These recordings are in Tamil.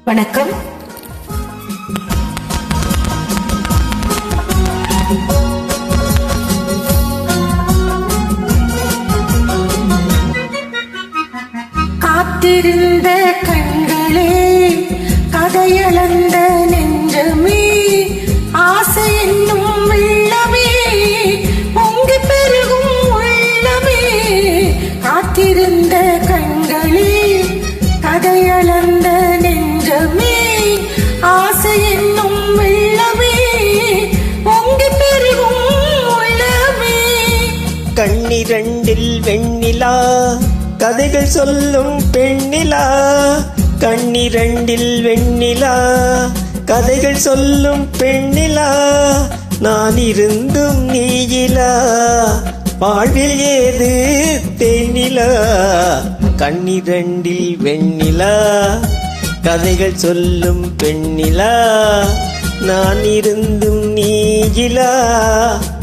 வணக்கம். காத்திருந்த கண்களே, கதையளந்த நெஞ்சமே, ஆசை என்னும் வெள்ளமே, பொங்கி பெருகும் உள்ளமே. காத்திருந்த கண்களே, கதையளந்த நெஞ்சமே, ஆசை என்னும் வெள்ளமே, பொங்கி பெருகும் உள்ளமே. கண்ணிரண்டில் வெண்ணிலா, கதைகள் சொல்லும் பெண்ணிலா. கண்ணிரண்டில் வெண்ணிலா, கதைகள் சொல்லும் பெண்ணிலா. நான் இருந்தும் நீயிலா, வாழ்வில் ஏது தேனிலா. கண்ணிரண்டில் வெண்ணிலா, கதைகள் சொல்லும் பெண்ணிலா. நான் இருந்தும் நீயிலா,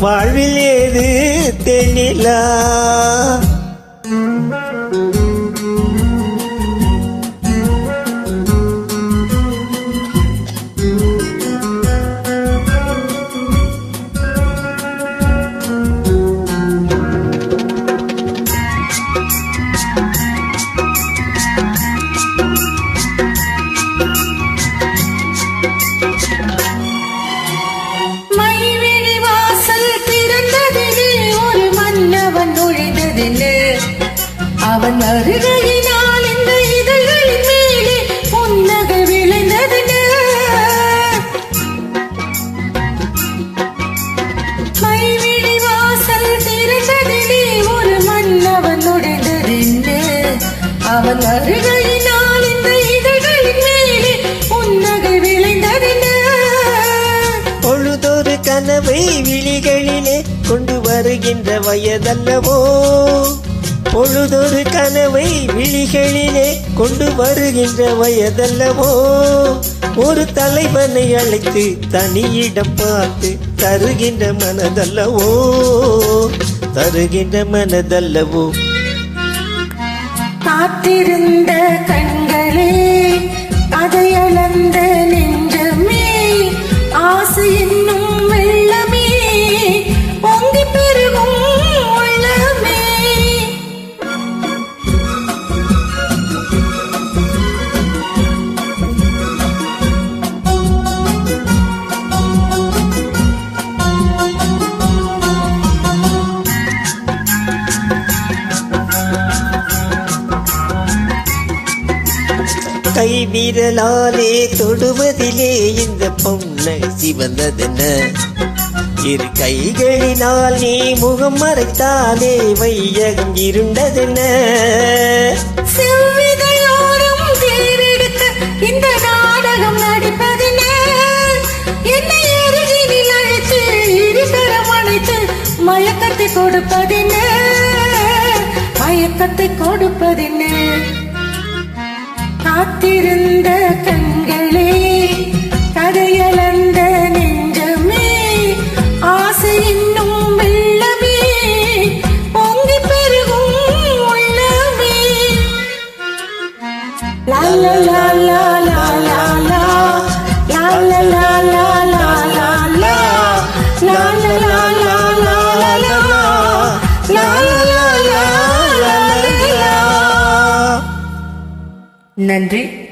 வாழ்வில் ஏது தேனிலா. அவன் வருகையினால் இந்த இதழ்களின் மேலே புன்னகை விளைந்ததென. மைவிழி வாசல் திறந்ததிலே ஒரு மன்னவன் நுழைந்ததென்ன. அவன் வருகையினால் இந்த இதழ்களின் மேலே புன்னகை விளைந்ததென. பொழுதொரு கனவை விழிகளிலே கொண்டு வருகின்ற வயதல்லவோ. பொழுதொரு கனவை விழிகளிலே கொண்டு வருகின்ற வயதல்லவோ. ஒரு தலைவனை அழைத்து தனியிடம் பார்த்து தருகின்ற மனதல்லவோ, தருகின்ற மனதல்லவோ. காத்திருந்த கண்களே, கதையளந்த நெஞ்சமே, ஆசை என்னும் வெள்ளமே, பொங்கி பெருகும் உள்ளமே. கை விரலாலே தொடுவதிலே இந்த பொன்னை சிவந்ததென்ன. இரு கைகளினால் நீ முகம் மறைத்தாலே வையகம் இருண்டதென்ன. செவ்விதையோரம் தேரெடுக்க இந்த நாடகம் நடிப்பதென்ன. என்னை அருகினில் அழைத்து இருகரம் அணைத்து மயக்கத்தை கொடுப்பதென்ன, மயக்கத்தை கொடுப்பதென்ன. காத்திருந்த கண்களே, கதையளந்த நெஞ்சமே, ஆசை என்னும் வெள்ளமே, பொங்கி பெருகும் உள்ளமே. லா லா லா லா லா லா லா, லா லா லா லா லா லா லா, லா லா லா லா லா லா லா, லா லா லா லா லா லா. நன்றி.